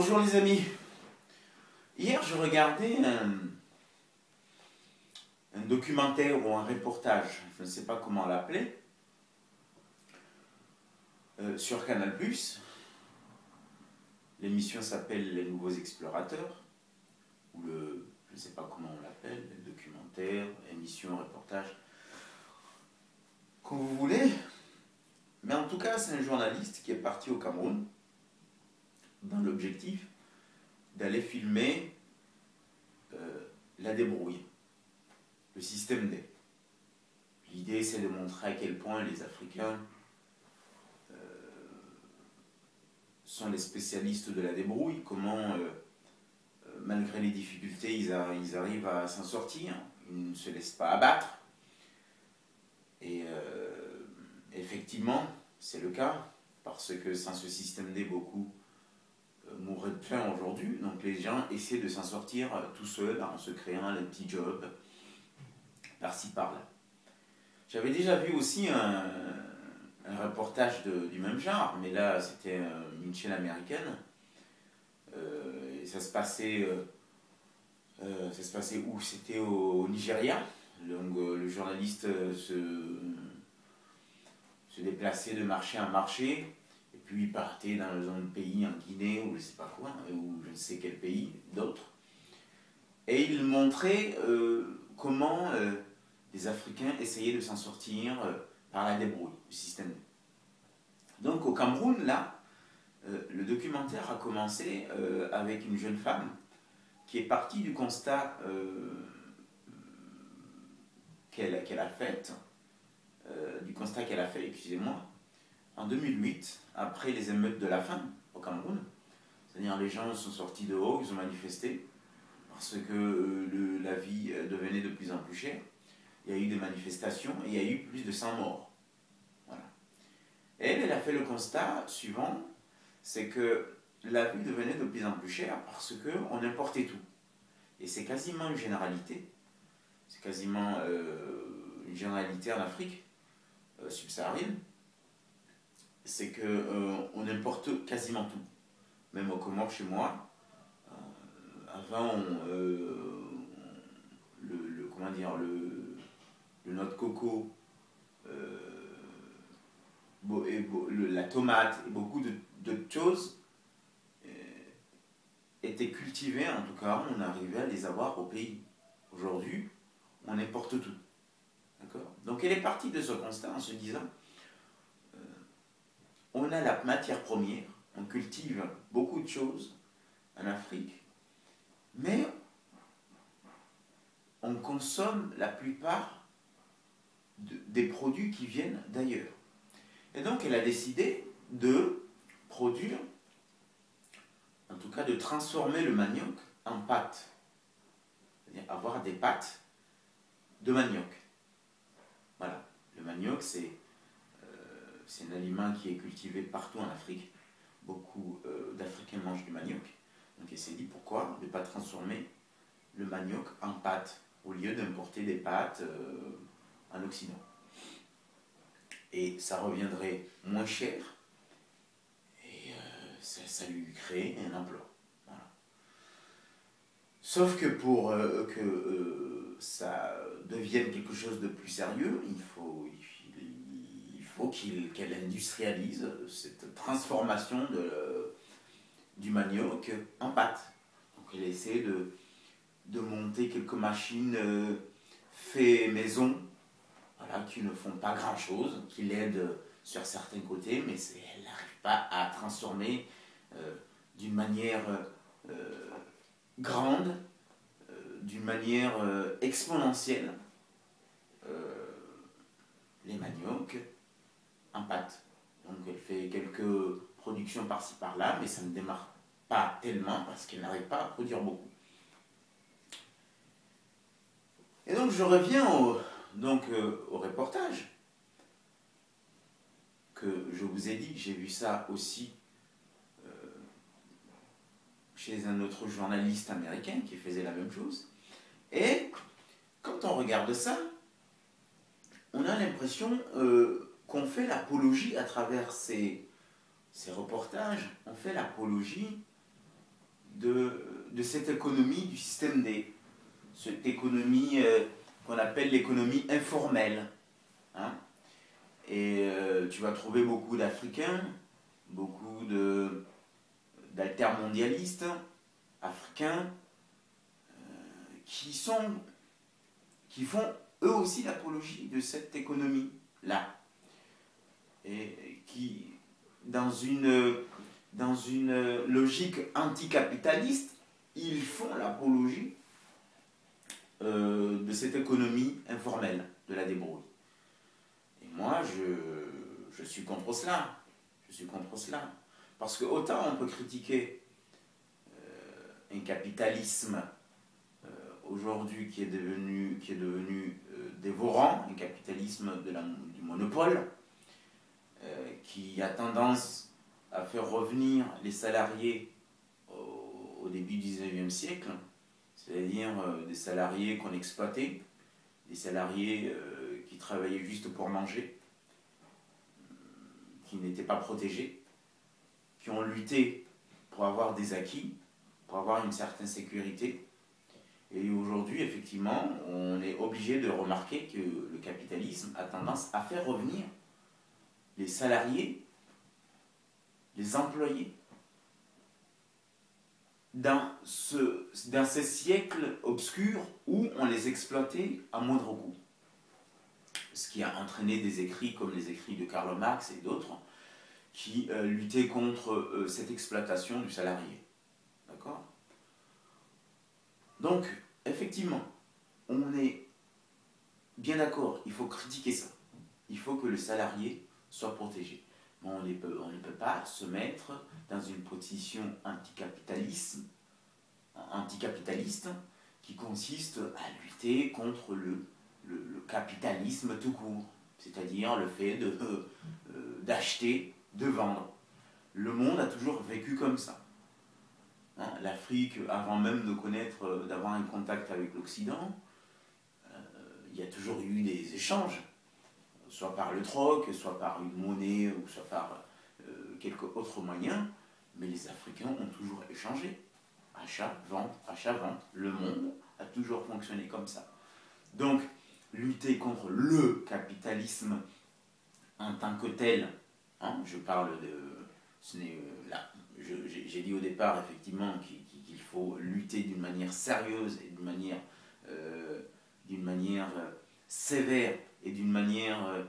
Bonjour les amis. Hier je regardais un documentaire ou un reportage, je ne sais pas comment l'appeler, sur Canal+. L'émission s'appelle Les Nouveaux Explorateurs, ou je ne sais pas comment on l'appelle, le documentaire, émission, reportage, comme vous voulez. Mais en tout cas, c'est un journaliste qui est parti au Cameroun dans l'objectif d'aller filmer la débrouille, le système D. L'idée, c'est de montrer à quel point les Africains sont les spécialistes de la débrouille, comment, malgré les difficultés, ils arrivent à s'en sortir, ils ne se laissent pas abattre. Et effectivement, c'est le cas, parce que sans ce système D, beaucoup mourraient de faim aujourd'hui. Donc les gens essaient de s'en sortir tout seuls en se créant des petits jobs par-ci par-là. J'avais déjà vu aussi un reportage du même genre, mais là c'était une chaîne américaine. Et ça se passait où? C'était au Nigeria. Donc, le journaliste se déplaçait de marché en marché. Et puis il partait dans un pays, en Guinée, ou je ne sais pas quoi, ou je ne sais quel pays, d'autres. Et il montrait comment les Africains essayaient de s'en sortir par la débrouille, le système. Donc au Cameroun, là, le documentaire a commencé avec une jeune femme qui est partie du constat qu'elle a fait, excusez-moi, en 2008, après les émeutes de la faim au Cameroun. C'est-à-dire les gens sont sortis dehors, ils ont manifesté, parce que la vie devenait de plus en plus chère. Il y a eu des manifestations et il y a eu plus de 100 morts. Voilà. Et elle a fait le constat suivant, c'est que la vie devenait de plus en plus chère parce qu'on importait tout. Et c'est quasiment une généralité. C'est quasiment une généralité en Afrique subsaharienne. C'est qu'on importe quasiment tout. Même au Comores, chez moi, avant, comment dire, le noix de coco, la tomate et beaucoup de choses étaient cultivées, en tout cas, on arrivait à les avoir au pays. Aujourd'hui, on importe tout. D'accord ? Donc elle est partie de ce constat en se disant, on a la matière première, on cultive beaucoup de choses en Afrique, mais on consomme la plupart des produits qui viennent d'ailleurs. Et donc elle a décidé de produire, en tout cas de transformer le manioc en pâte. C'est-à-dire avoir des pâtes de manioc. Voilà, le manioc c'est un aliment qui est cultivé partout en Afrique. Beaucoup d'Africains mangent du manioc. Donc elle s'est dit pourquoi ne pas transformer le manioc en pâte au lieu d'importer des pâtes en Occident. Et ça reviendrait moins cher et ça lui crée un emploi. Voilà. Sauf que pour que ça devienne quelque chose de plus sérieux, il faut qu'elle industrialise cette transformation du manioc en pâte. Donc elle essaie de monter quelques machines fait maison, voilà, qui ne font pas grand chose, qui l'aident sur certains côtés, mais elle n'arrive pas à transformer d'une manière grande, d'une manière exponentielle, les maniocs en pâte. Donc elle fait quelques productions par-ci par-là, mais ça ne démarre pas tellement parce qu'elle n'arrive pas à produire beaucoup. Et donc je reviens au reportage que je vous ai dit, j'ai vu ça aussi chez un autre journaliste américain qui faisait la même chose. Et quand on regarde ça, on a l'impression qu'on fait l'apologie à travers ces reportages, on fait l'apologie de cette économie, du système D, cette économie qu'on appelle l'économie informelle. Hein. Et tu vas trouver beaucoup d'Africains, beaucoup d'altermondialistes africains qui font eux aussi l'apologie de cette économie-là. Et qui, dans une logique anticapitaliste, ils font l'apologie de cette économie informelle, de la débrouille. Et moi, je suis contre cela. Je suis contre cela. Parce que autant on peut critiquer un capitalisme aujourd'hui qui est devenu dévorant, un capitalisme du monopole, qui a tendance à faire revenir les salariés au début du XIXe siècle, c'est-à-dire des salariés qu'on exploitait, des salariés qui travaillaient juste pour manger, qui n'étaient pas protégés, qui ont lutté pour avoir des acquis, pour avoir une certaine sécurité. Et aujourd'hui, effectivement, on est obligé de remarquer que le capitalisme a tendance à faire revenir les salariés, les employés, dans ces siècles obscurs où on les exploitait à moindre coût. Ce qui a entraîné des écrits comme les écrits de Karl Marx et d'autres qui luttaient contre cette exploitation du salarié. D'accord ? Donc, effectivement, on est bien d'accord, il faut critiquer ça. Il faut que le salarié soit protégé. Mais on ne peut pas se mettre dans une position anticapitaliste qui consiste à lutter contre le capitalisme tout court, c'est-à-dire le fait d'acheter, de vendre. Le monde a toujours vécu comme ça. Hein, l'Afrique, avant même d'avoir un contact avec l'Occident, il y a toujours eu des échanges, soit par le troc, soit par une monnaie, ou soit par quelques autres moyens, mais les Africains ont toujours échangé. Achat, vente, achat, vente. Le monde a toujours fonctionné comme ça. Donc, lutter contre le capitalisme en tant que tel, hein, je parle de... j'ai dit au départ, effectivement, qu'il faut lutter d'une manière sérieuse et d'une manière sévère et d'une manière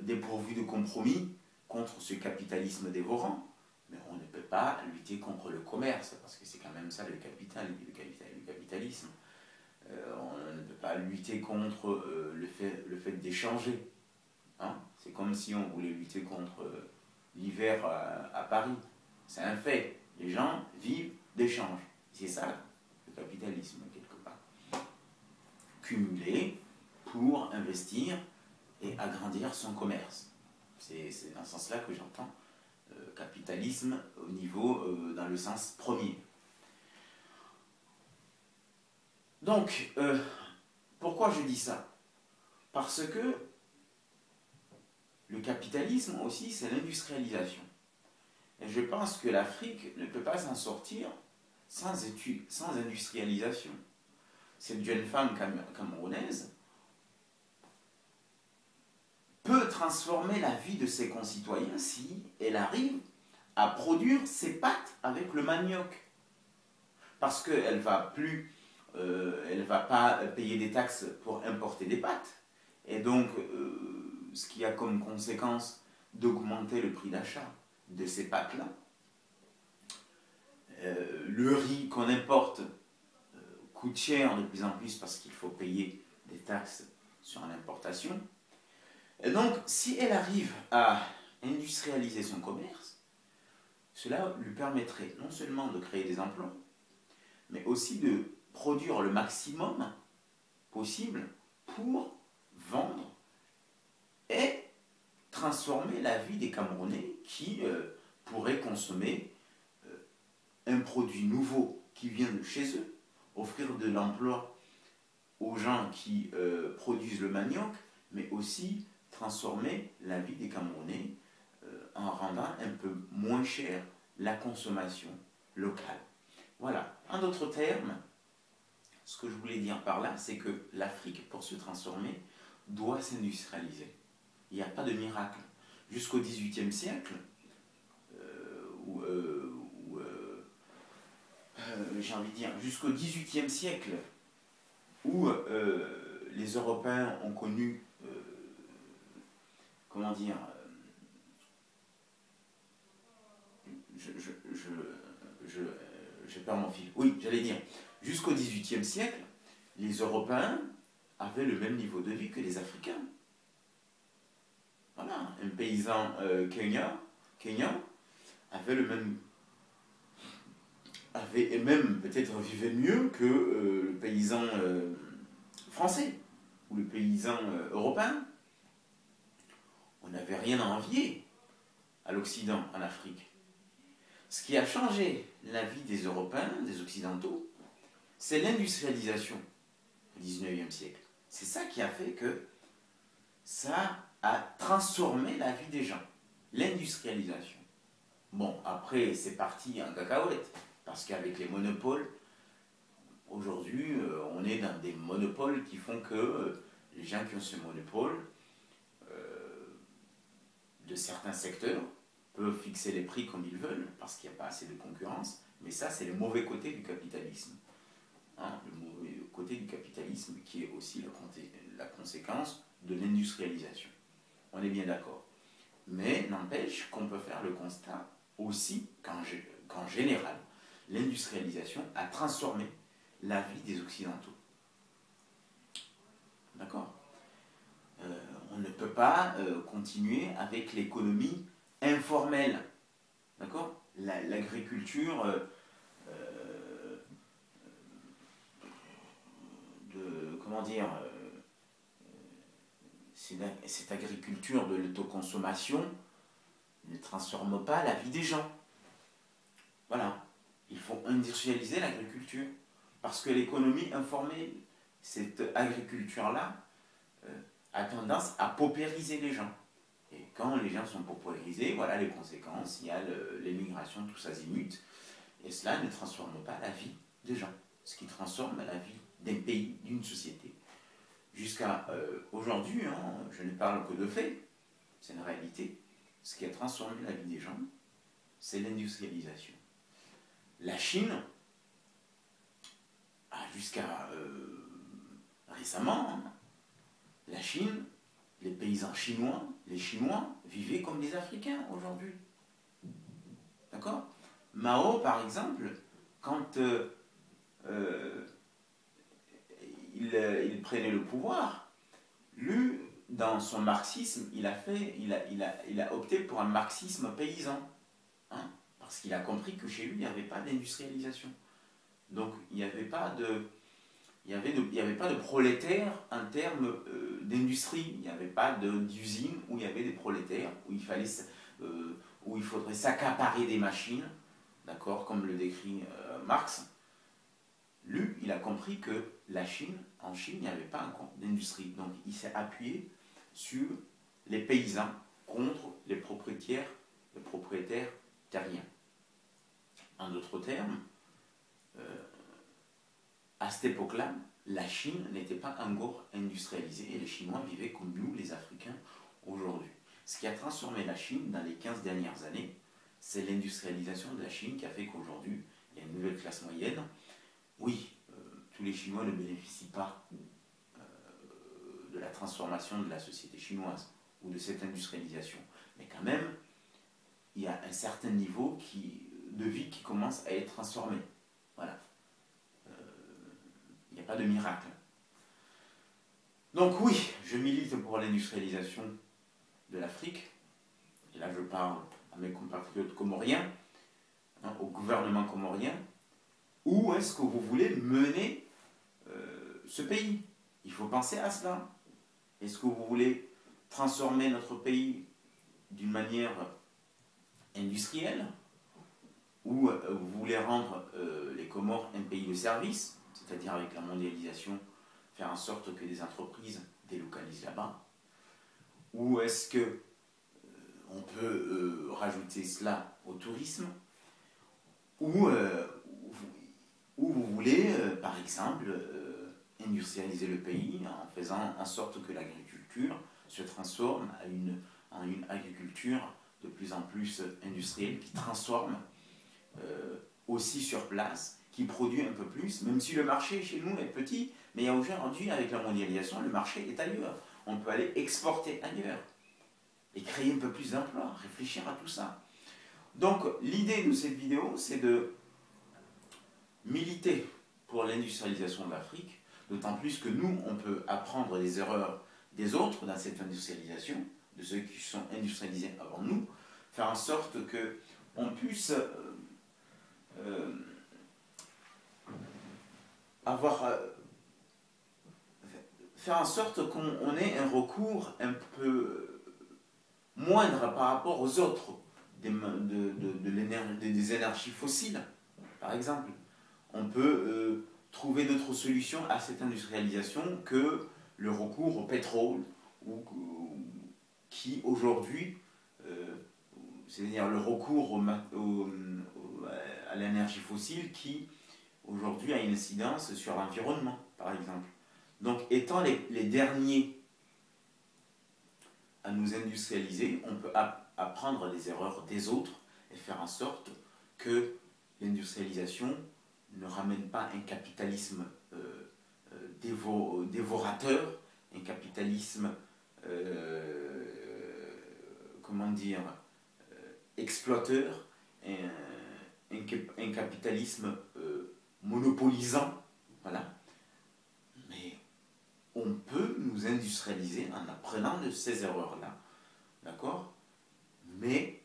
dépourvue de compromis contre ce capitalisme dévorant. Mais on ne peut pas lutter contre le commerce, parce que c'est quand même ça le capitalisme. On ne peut pas lutter contre le fait d'échanger. Hein? C'est comme si on voulait lutter contre l'hiver à Paris. C'est un fait. Les gens vivent d'échanges. C'est ça le capitalisme, quelque part. Cumuler pour investir et agrandir son commerce. C'est dans ce sens-là que j'entends capitalisme dans le sens premier. Donc, pourquoi je dis ça? Parce que le capitalisme aussi, c'est l'industrialisation. Et je pense que l'Afrique ne peut pas s'en sortir sans industrialisation. Cette jeune femme camerounaise peut transformer la vie de ses concitoyens si elle arrive à produire ses pâtes avec le manioc. Parce qu'elle ne va pas payer des taxes pour importer des pâtes. Et donc, ce qui a comme conséquence d'augmenter le prix d'achat de ces pâtes-là. Le riz qu'on importe coûte cher de plus en plus parce qu'il faut payer des taxes sur l'importation. Et donc, si elle arrive à industrialiser son commerce, cela lui permettrait non seulement de créer des emplois, mais aussi de produire le maximum possible pour vendre et transformer la vie des Camerounais qui pourraient consommer un produit nouveau qui vient de chez eux, offrir de l'emploi aux gens qui produisent le manioc, mais aussi transformer la vie des Camerounais en rendant un peu moins cher la consommation locale. Voilà. En d'autres termes, ce que je voulais dire par là, c'est que l'Afrique, pour se transformer, doit s'industrialiser. Il n'y a pas de miracle. Jusqu'au XVIIIe siècle, j'ai envie de dire, jusqu'au XVIIIe siècle, où les Européens ont connu, comment dire, je perds mon fil. Oui, j'allais dire, jusqu'au XVIIIe siècle, les Européens avaient le même niveau de vie que les Africains. Voilà, un paysan kenyan avait le même, et même peut-être vivait mieux que le paysan français ou le paysan européen. On n'avait rien à envier à l'Occident, en Afrique. Ce qui a changé la vie des Européens, des Occidentaux, c'est l'industrialisation au XIXe siècle. C'est ça qui a fait que ça a transformé la vie des gens. L'industrialisation. Bon, après, c'est parti en cacahuète, parce qu'avec les monopoles, aujourd'hui, on est dans des monopoles qui font que les gens qui ont ce monopole de certains secteurs peuvent fixer les prix comme ils veulent, parce qu'il n'y a pas assez de concurrence, mais ça, c'est le mauvais côté du capitalisme. Hein, le mauvais côté du capitalisme qui est aussi la conséquence de l'industrialisation. On est bien d'accord. Mais n'empêche qu'on peut faire le constat aussi qu'en général, l'industrialisation a transformé la vie des Occidentaux. D'accord ? On ne peut pas continuer avec l'économie informelle. D'accord ? L'agriculture comment dire, cette agriculture de l'autoconsommation ne transforme pas la vie des gens. Voilà. Il faut industrialiser l'agriculture. Parce que l'économie informelle, cette agriculture-là, a tendance à paupériser les gens. Et quand les gens sont paupérisés, voilà les conséquences. Il y a l'émigration tous azimuts. Et cela ne transforme pas la vie des gens. Ce qui transforme la vie d'un pays, d'une société. Jusqu'à aujourd'hui, hein, je ne parle que de faits, c'est une réalité. Ce qui a transformé la vie des gens, c'est l'industrialisation. La Chine, jusqu'à récemment, hein, la Chine, les paysans chinois, les Chinois vivaient comme des Africains aujourd'hui. D'accord ? Mao, par exemple, quand il prenait le pouvoir, lui, dans son marxisme, il a opté pour un marxisme paysan. Hein, parce qu'il a compris que chez lui, il n'y avait pas d'industrialisation. Donc, il n'y avait pas de prolétaires en termes d'industrie. Il n'y avait pas d'usine où il y avait des prolétaires, où il faudrait s'accaparer des machines, d'accord, comme le décrit Marx. Lui, il a compris que en Chine, il n'y avait pas encore d'industrie. Donc, il s'est appuyé sur les paysans contre les propriétaires terriens. En d'autres termes, à cette époque-là, la Chine n'était pas encore industrialisée et les Chinois vivaient comme nous, les Africains, aujourd'hui. Ce qui a transformé la Chine dans les 15 dernières années, c'est l'industrialisation de la Chine qui a fait qu'aujourd'hui, il y a une nouvelle classe moyenne. Oui, tous les Chinois ne bénéficient pas de la transformation de la société chinoise ou de cette industrialisation. Mais quand même, il y a un certain niveau de vie qui commence à être transformé. Voilà. Il n'y a pas de miracle. Donc oui, je milite pour l'industrialisation de l'Afrique. Et là, je parle à mes compatriotes comoriens, hein, au gouvernement comorien. Où est-ce que vous voulez mener ce pays? Il faut penser à cela. Est-ce que vous voulez transformer notre pays d'une manière industrielle? Ou vous voulez rendre les Comores un pays de service, c'est-à-dire avec la mondialisation, faire en sorte que des entreprises délocalisent là-bas? Ou est-ce que on peut rajouter cela au tourisme? où vous voulez, par exemple, industrialiser le pays en faisant en sorte que l'agriculture se transforme en une agriculture de plus en plus industrielle, qui transforme aussi sur place, qui produit un peu plus, même si le marché chez nous est petit, mais aujourd'hui, avec la mondialisation, le marché est ailleurs. On peut aller exporter ailleurs et créer un peu plus d'emplois, réfléchir à tout ça. Donc l'idée de cette vidéo, c'est de militer pour l'industrialisation de l'Afrique, d'autant plus que nous, on peut apprendre des erreurs des autres dans cette industrialisation, de ceux qui sont industrialisés avant nous, faire en sorte qu'on puisse faire en sorte qu'on ait un recours un peu moindre par rapport aux autres des énergies fossiles, par exemple. On peut trouver d'autres solutions à cette industrialisation que le recours au pétrole, qui aujourd'hui, c'est-à-dire le recours à l'énergie fossile qui aujourd'hui a une incidence sur l'environnement, par exemple. Donc, étant les derniers à nous industrialiser, on peut apprendre des erreurs des autres et faire en sorte que l'industrialisation ne ramène pas un capitalisme dévorateur, un capitalisme, comment dire, exploiteur, un capitalisme monopolisant, voilà. Mais on peut nous industrialiser en apprenant de ces erreurs-là, d'accord? Mais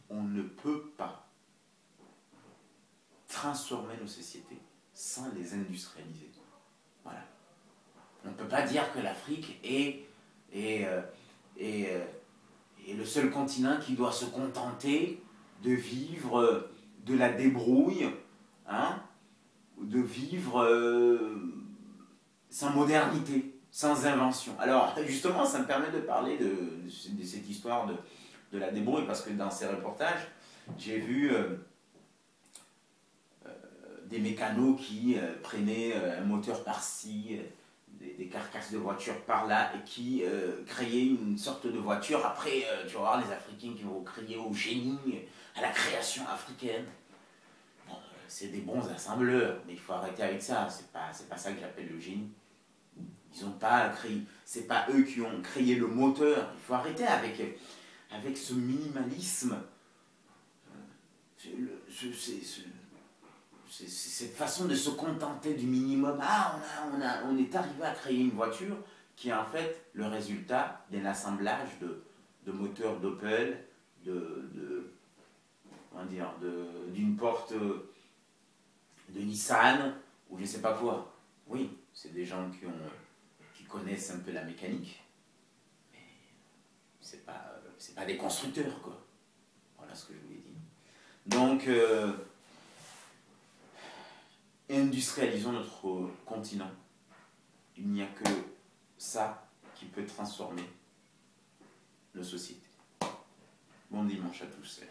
on ne peut pas transformer nos sociétés sans les industrialiser. Voilà. On ne peut pas dire que l'Afrique est le seul continent qui doit se contenter de vivre de la débrouille, hein, de vivre sans modernité, sans invention. Alors, justement, ça me permet de parler de cette histoire de la débrouille, parce que dans ces reportages, j'ai vu des mécanos qui prenaient un moteur par-ci, des carcasses de voitures par-là, et qui créaient une sorte de voiture. Après, tu vas voir les Africains qui vont crier au génie, à la création africaine. Bon, c'est des bons assembleurs, mais il faut arrêter avec ça. C'est pas ça que j'appelle le génie. Ils n'ont pas créé, c'est pas eux qui ont créé le moteur. Il faut arrêter avec ce minimalisme. C'est cette façon de se contenter du minimum. Ah, on est arrivé à créer une voiture qui est en fait le résultat d'un assemblage de moteurs d'Opel, d'une porte de Nissan, ou je ne sais pas quoi. Oui, c'est des gens qui connaissent un peu la mécanique, mais c'est pas des constructeurs, quoi. Voilà ce que je voulais dire. Donc, industrialisons notre continent. Il n'y a que ça qui peut transformer nos sociétés. Bon dimanche à tous.